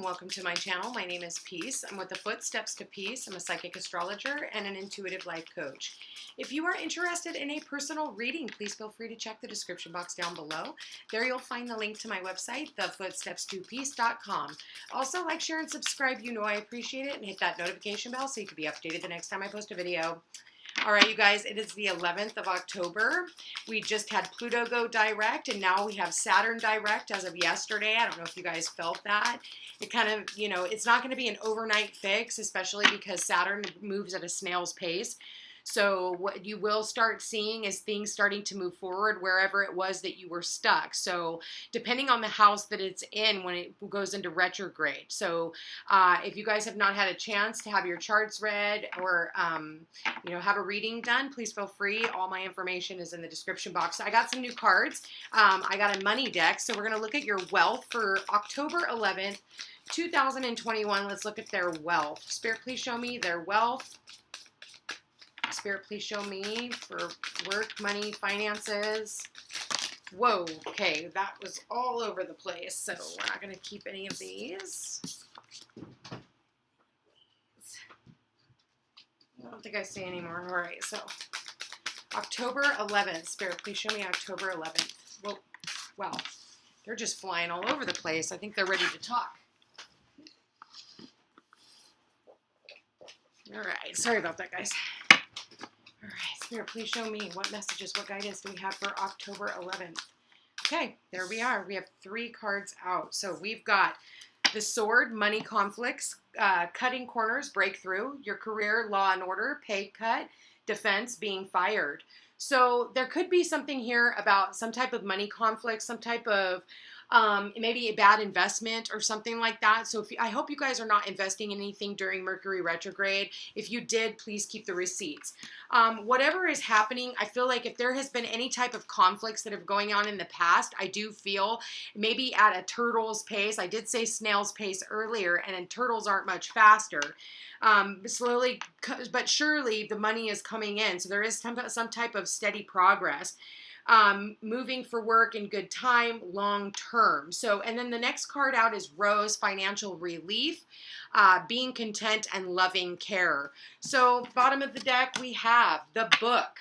and welcome to my channel. My name is Peace. I'm with the Footsteps to Peace. I'm a psychic astrologer and an intuitive life coach. If you are interested in a personal reading, please feel free to check the description box down below. There you'll find the link to my website, thefootsteps2peace.com. Also, like, share, and subscribe. You know I appreciate it. And hit that notification bell so you can be updated the next time I post a video. All right, you guys, it is the 11th of October. We just had Pluto go direct, and now we have Saturn direct as of yesterday. I don't know if you guys felt that. It kind of, you know, it's not going to be an overnight fix, especially because Saturn moves at a snail's pace. So what you will start seeing is things starting to move forward wherever it was that you were stuck. So depending on the house that it's in when it goes into retrograde. So if you guys have not had a chance to have your charts read or, you know, have a reading done, please feel free. All my information is in the description box. I got some new cards. I got a money deck. So we're going to look at your wealth for October 11th, 2021. Let's look at their wealth. Spirit, please show me their wealth. Spirit, please show me for work, money, finances. Whoa, okay, that was all over the place, so we're not going to keep any of these. I don't think I see anymore. All right, so October 11th. Spirit, please show me October 11th. Whoa, wow, they're just flying all over the place. I think they're ready to talk. All right, sorry about that, guys. All right, Spirit, please show me what messages, what guidance do we have for October 11th? Okay, there we are. We have 3 cards out. So we've got the Sword, money conflicts, cutting corners, breakthrough, your career, law and order, pay cut, defense, being fired. So there could be something here about some type of money conflict, some type of maybe a bad investment or something like that. So I hope you guys are not investing in anything during Mercury retrograde. If you did, please keep the receipts. Whatever is happening, I feel like if there has been any type of conflicts that have going on in the past, I do feel maybe at a turtle's pace. I did say snail's pace earlier, and turtles aren't much faster. Slowly but surely the money is coming in. So there is some type of steady progress. Moving for work in good time, long term. So, and then the next card out is Rose, financial relief, being content and loving care. So bottom of the deck, we have the book.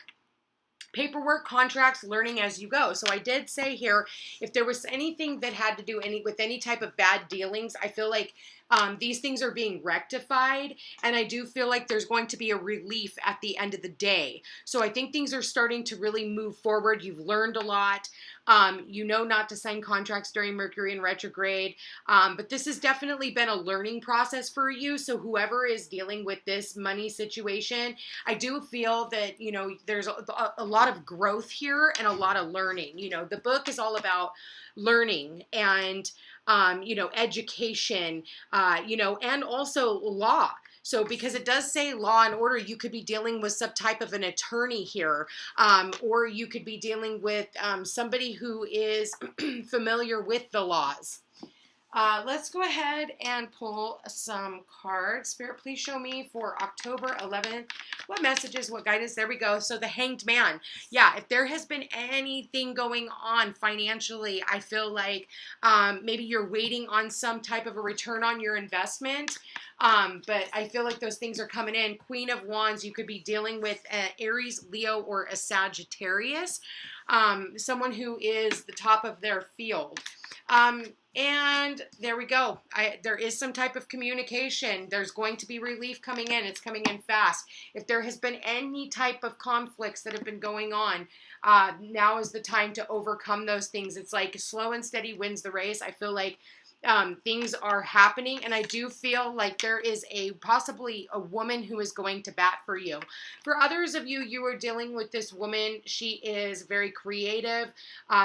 Paperwork, contracts, learning as you go. So I did say here, if there was anything that had to do with any type of bad dealings, I feel like these things are being rectified, and I do feel like there's going to be a relief at the end of the day. So I think things are starting to really move forward. You've learned a lot. You know not to sign contracts during Mercury in retrograde, but this has definitely been a learning process for you. So whoever is dealing with this money situation, I do feel that, you know, there's a lot of growth here and a lot of learning. You know, the book is all about learning and you know, education, you know, and also law. So because it does say law and order, you could be dealing with some type of an attorney here, or you could be dealing with somebody who is familiar with the laws. Let's go ahead and pull some cards. Spirit, please show me for October 11th. What messages, what guidance? There we go. So the Hanged Man. Yeah, if there has been anything going on financially, I feel like maybe you're waiting on some type of a return on your investment. But I feel like those things are coming in. Queen of Wands, you could be dealing with an Aries, Leo, or a Sagittarius. Someone who is the top of their field. And there we go. There is some type of communication. There's going to be relief coming in. It's coming in fast. If there has been any type of conflicts that have been going on, now is the time to overcome those things. It's like slow and steady wins the race. I feel like things are happening, and I do feel like there is possibly a woman who is going to bat for you. For others of you, you are dealing with this woman. She is very creative.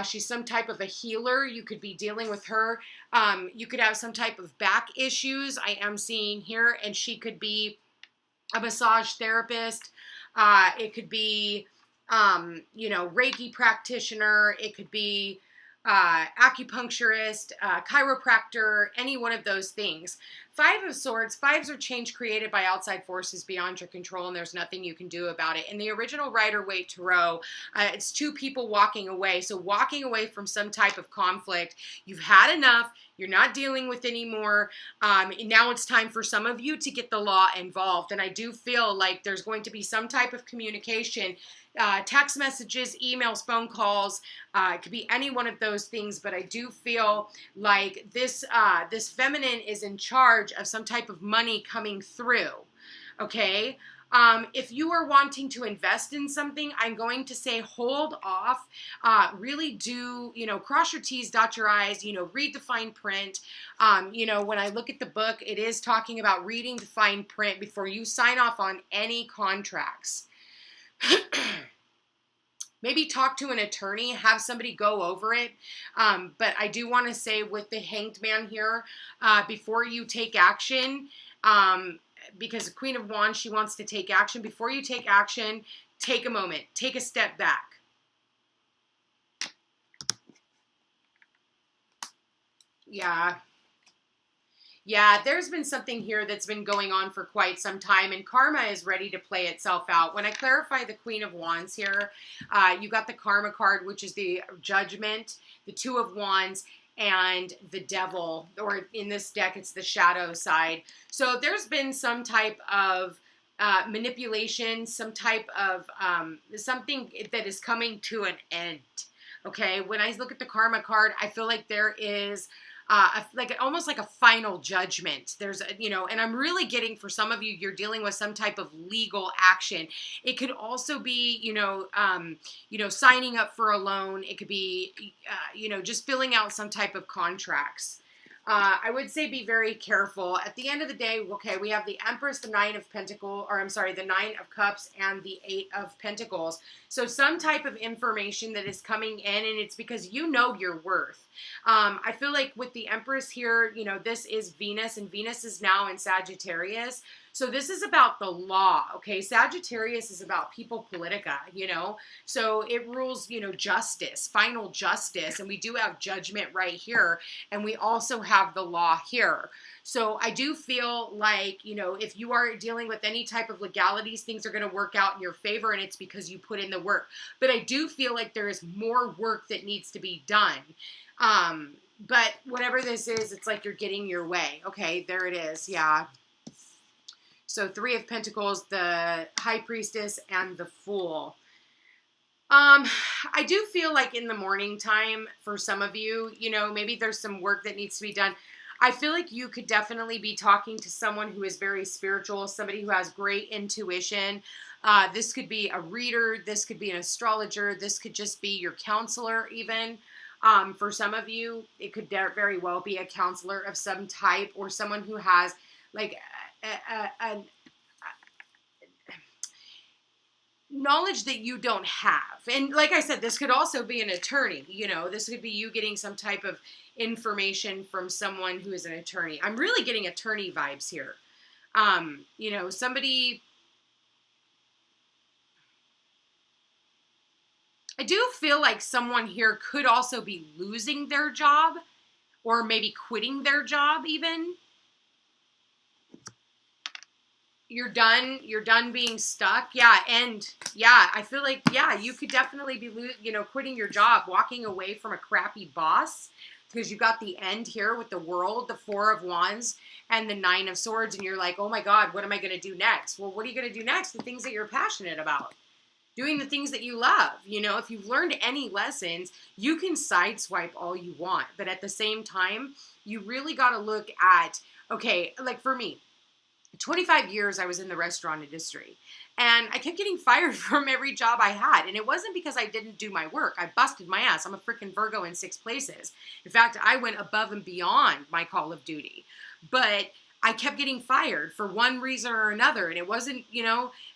She's some type of a healer. You could be dealing with her. You could have some type of back issues I am seeing here, and she could be a massage therapist. It could be, you know, Reiki practitioner. It could be acupuncturist, chiropractor, any one of those things. 5 of Swords, 5s are change created by outside forces beyond your control, and there's nothing you can do about it. In the original Rider-Waite Tarot, it's 2 people walking away. So walking away from some type of conflict. You've had enough. You're not dealing with anymore. Now it's time for some of you to get the law involved. And I do feel like there's going to be some type of communication, text messages, emails, phone calls. It could be any one of those things. But I do feel like this feminine is in charge of some type of money coming through. Okay. If you are wanting to invest in something, I'm going to say hold off. Really do, cross your T's, dot your I's, read the fine print. When I look at the book, it is talking about reading the fine print before you sign off on any contracts. Maybe talk to an attorney, have somebody go over it. But I do want to say with the Hanged Man here, before you take action, because the Queen of Wands, she wants to take action. Before you take action, take a moment. Take a step back. Yeah, there's been something here that's been going on for quite some time, and karma is ready to play itself out. When I clarify the Queen of Wands here, you got the karma card, which is the judgment, the Two of Wands, and the devil, or in this deck, it's the shadow side. So there's been some type of manipulation, some type of something that is coming to an end. Okay, when I look at the karma card, I feel like there is almost like a final judgment. There's, and I'm really getting, for some of you, you're dealing with some type of legal action. It could also be, signing up for a loan. It could be, just filling out some type of contracts. I would say be very careful. At the end of the day, okay, we have the Empress, the Nine of Pentacles, the Nine of Cups, and the Eight of Pentacles. So some type of information that is coming in, and it's because you know your worth. I feel like with the Empress here, this is Venus, and Venus is now in Sagittarius. So this is about the law, okay? Sagittarius is about people politica, So it rules, justice, final justice. And we do have judgment right here. And we also have the law here. So I do feel like, if you are dealing with any type of legalities, things are going to work out in your favor. And it's because you put in the work. But I do feel like there is more work that needs to be done. But whatever this is, it's like you're getting your way. Okay, there it is. Yeah. So Three of Pentacles, the High Priestess, and the Fool. I do feel like in the morning time for some of you, maybe there's some work that needs to be done. I feel like you could definitely be talking to someone who is very spiritual, somebody who has great intuition. This could be a reader. This could be an astrologer. This could just be your counselor even. For some of you, it could very well be a counselor of some type, or someone who has like a knowledge that you don't have. And like I said, this could also be an attorney, this could be you getting some type of information from someone who is an attorney. I'm really getting attorney vibes here. Somebody, I do feel like someone here could also be losing their job, or maybe quitting their job even. You're done being stuck. Yeah. And yeah, I feel like, yeah, you could definitely be, quitting your job, walking away from a crappy boss, because you got the end here with the World, the Four of Wands, and the Nine of Swords. And you're like, oh my God, what am I going to do next? Well, what are you going to do next? The things that you're passionate about, doing the things that you love. If you've learned any lessons, you can sideswipe all you want. But at the same time, you really got to look at, okay, like for me, 25 years I was in the restaurant industry, and I kept getting fired from every job I had. And it wasn't because I didn't do my work. I busted my ass. I'm a freaking Virgo in 6 places. In fact, I went above and beyond my call of duty. But I kept getting fired for one reason or another. And it wasn't,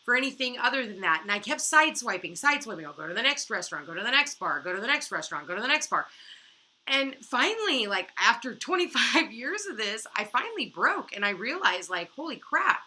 for anything other than that. And I kept sideswiping. I'll go to the next restaurant, go to the next bar, go to the next restaurant, go to the next bar. And finally, like after 25 years of this, I finally broke, and I realized, like, holy crap,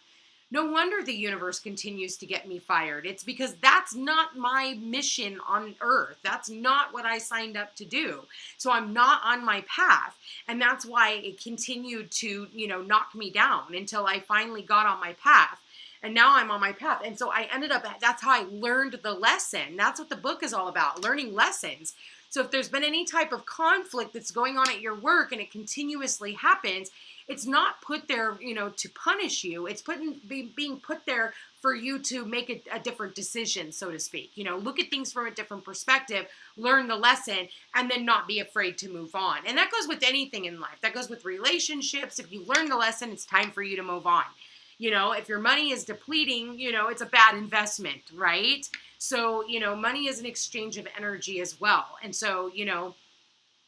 no wonder the universe continues to get me fired. It's because that's not my mission on earth. That's not what I signed up to do. So I'm not on my path. And that's why it continued to, knock me down until I finally got on my path. And now I'm on my path. And so I ended up, that's how I learned the lesson. That's what the book is all about, learning lessons. So if there's been any type of conflict that's going on at your work and it continuously happens, it's not put there, to punish you. It's being put there for you to make a different decision, so to speak. Look at things from a different perspective, learn the lesson, and then not be afraid to move on. And that goes with anything in life. That goes with relationships. If you learn the lesson, it's time for you to move on. If your money is depleting, it's a bad investment, right? So, money is an exchange of energy as well. And so,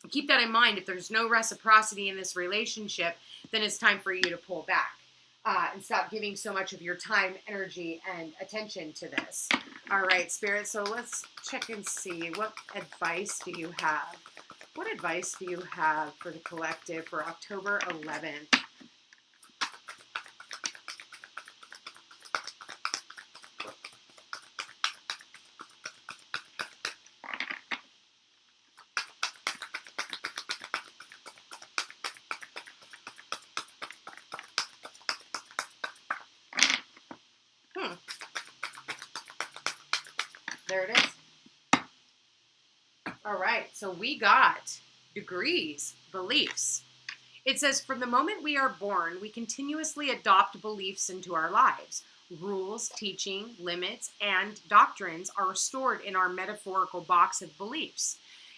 keep that in mind. If there's no reciprocity in this relationship, then it's time for you to pull back and stop giving so much of your time, energy, and attention to this. All right, Spirit, so let's check and see. What advice do you have? What advice do you have for the collective for October 11th? There it is. All right, so we got degrees, beliefs. It says, from the moment we are born, we continuously adopt beliefs into our lives. Rules, teaching, limits, and doctrines are stored in our metaphorical box of beliefs.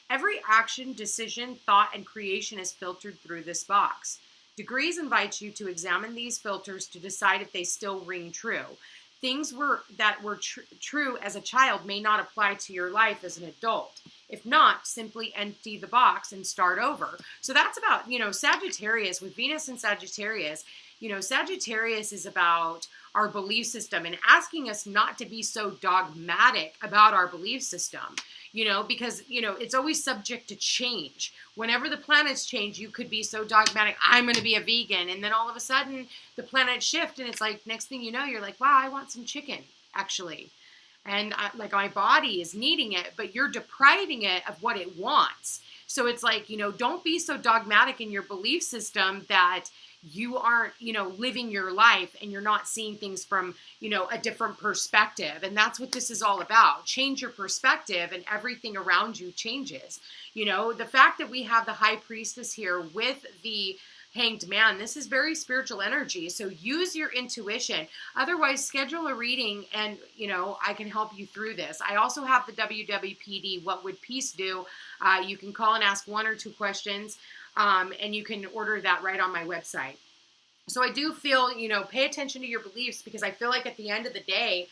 Every action, decision, thought, and creation is filtered through this box. Degrees invite you to examine these filters to decide if they still ring true. Things that were true as a child may not apply to your life as an adult. If not, simply empty the box and start over. So that's about, Sagittarius, with Venus and Sagittarius. Sagittarius is about our belief system and asking us not to be so dogmatic about our belief system. Because, it's always subject to change. Whenever the planets change, you could be so dogmatic, I'm going to be a vegan. And then all of a sudden, the planets shift, and it's like, next thing you know, you're like, wow, I want some chicken, actually. And my body is needing it, but you're depriving it of what it wants. So it's like, don't be so dogmatic in your belief system that you aren't, living your life and you're not seeing things from, a different perspective. And that's what this is all about. Change your perspective and everything around you changes. The fact that we have the High Priestess here with the Hanged Man, this is very spiritual energy. So use your intuition. Otherwise, schedule a reading and, I can help you through this. I also have the WWPD, What Would Peace Do? You can call and ask 1 or 2 questions. And you can order that right on my website. So I do feel, pay attention to your beliefs, because I feel like at the end of the day,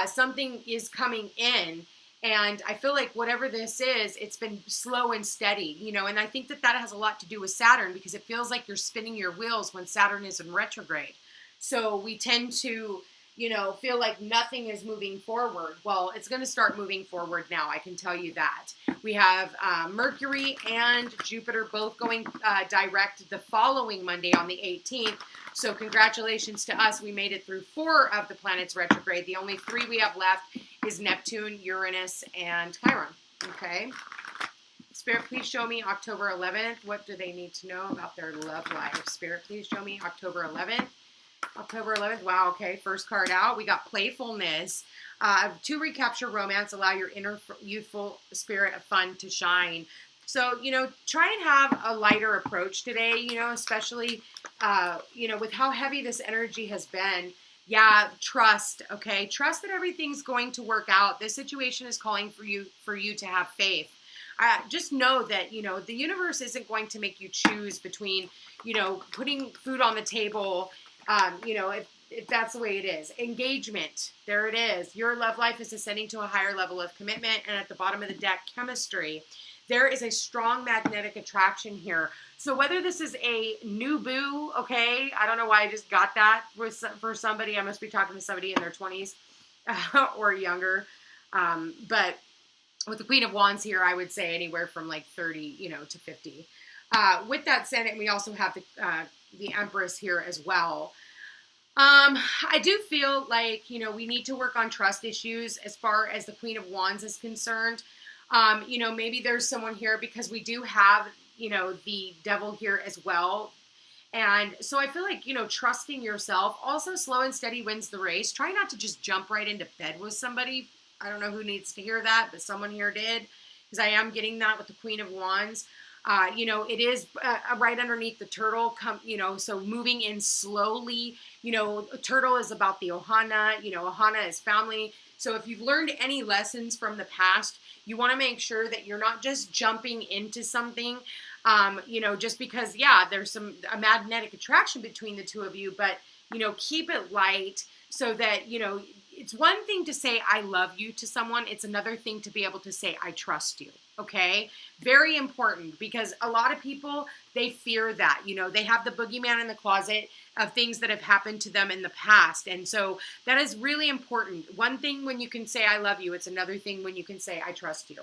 something is coming in, and I feel like whatever this is, it's been slow and steady, and I think that has a lot to do with Saturn, because it feels like you're spinning your wheels when Saturn is in retrograde. So we tend to, feel like nothing is moving forward. Well, it's going to start moving forward now. I can tell you that. We have Mercury and Jupiter both going direct the following Monday on the 18th. So congratulations to us. We made it through 4 of the planets retrograde. The only 3 we have left is Neptune, Uranus, and Chiron. Okay. Spirit, please show me October 11th. What do they need to know about their love life? Spirit, please show me October 11th. October 11th. Wow. Okay. First card out. We got playfulness. To recapture romance, allow your inner youthful spirit of fun to shine. So, try and have a lighter approach today, especially, with how heavy this energy has been. Yeah, trust, okay? Trust that everything's going to work out. This situation is calling for you to have faith. Just know that, the universe isn't going to make you choose between, putting food on the table, if that's the way it is. Engagement, there it is. Your love life is ascending to a higher level of commitment. And at the bottom of the deck, chemistry. There is a strong magnetic attraction here. So whether this is a new boo, okay, I don't know why I just got that for somebody. I must be talking to somebody in their 20s or younger. But with the Queen of Wands here, I would say anywhere from like 30, to 50. With that said, and we also have the Empress here as well. I do feel like, we need to work on trust issues as far as the Queen of Wands is concerned. Maybe there's someone here because we do have, the Devil here as well. And so I feel like, trusting yourself, also slow and steady wins the race. Try not to just jump right into bed with somebody. I don't know who needs to hear that, but someone here did. because I am getting that with the Queen of Wands. You know, it is right underneath the turtle, you know, so moving in slowly. You know, a turtle is about the ohana, you know, ohana is family. So if you've learned any lessons from the past, you want to make sure that you're not just jumping into something, you know, just because, yeah, there's a magnetic attraction between the two of you, but, you know, keep it light so that, you know, it's one thing to say, I love you to someone. It's another thing to be able to say, I trust you. Okay. Very important, because a lot of people, they fear that, you know, they have the boogeyman in the closet of things that have happened to them in the past. And so that is really important. One thing when you can say, I love you, it's another thing when you can say, I trust you.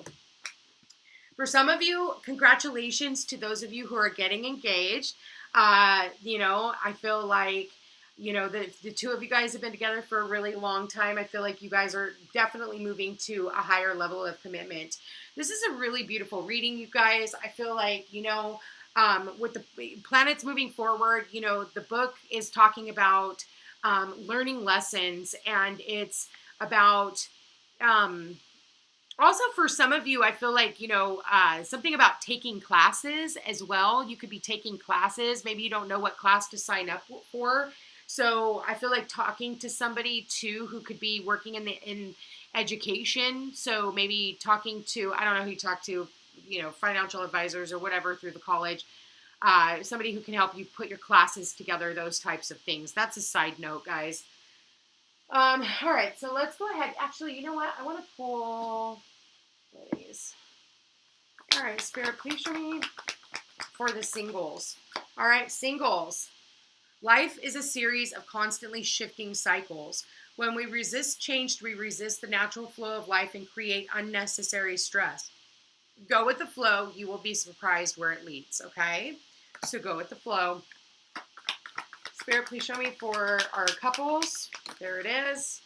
For some of you, congratulations to those of you who are getting engaged. You know, I feel like, you know, the two of you guys have been together for a really long time. I feel like you guys are definitely moving to a higher level of commitment. This is a really beautiful reading, you guys. I feel like, you know, with the planets moving forward, you know, the book is talking about learning lessons, and it's about also, for some of you, I feel like, you know, something about taking classes as well. You could be taking classes. Maybe you don't know what class to sign up for. So I feel like talking to somebody, too, who could be working in education. So maybe talking to, I don't know who you talk to, you know, financial advisors or whatever through the college. Somebody who can help you put your classes together, those types of things. That's a side note, guys. All right, so let's go ahead. Actually, you know what? I want to pull these. All right, Spirit, please show me for the singles. All right, singles. Life is a series of constantly shifting cycles. When we resist change, we resist the natural flow of life and create unnecessary stress. Go with the flow. You will be surprised where it leads, okay? So go with the flow. Spirit, please show me for our couples. There it is.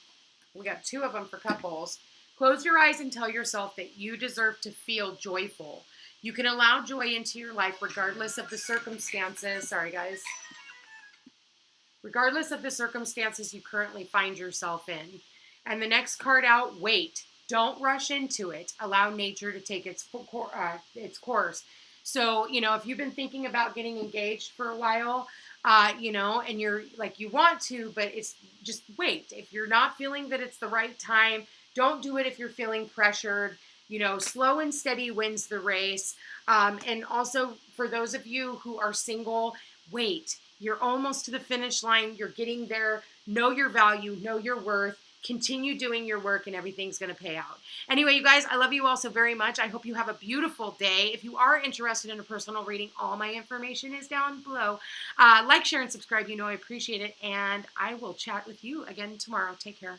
We got 2 of them for couples. Close your eyes and tell yourself that you deserve to feel joyful. You can allow joy into your life regardless of the circumstances. Sorry, guys. Regardless of the circumstances you currently find yourself in. And the next card out, wait. Don't rush into it. Allow nature to take its course. So, you know, if you've been thinking about getting engaged for a while, you know, and you're like, you want to, but it's just wait. If you're not feeling that it's the right time, don't do it if you're feeling pressured. You know, slow and steady wins the race. And also for those of you who are single, wait. You're almost to the finish line. You're getting there. Know your value. Know your worth. Continue doing your work, and everything's going to pay out. Anyway, you guys, I love you all so very much. I hope you have a beautiful day. If you are interested in a personal reading, all my information is down below. Like, share, and subscribe. You know I appreciate it, and I will chat with you again tomorrow. Take care.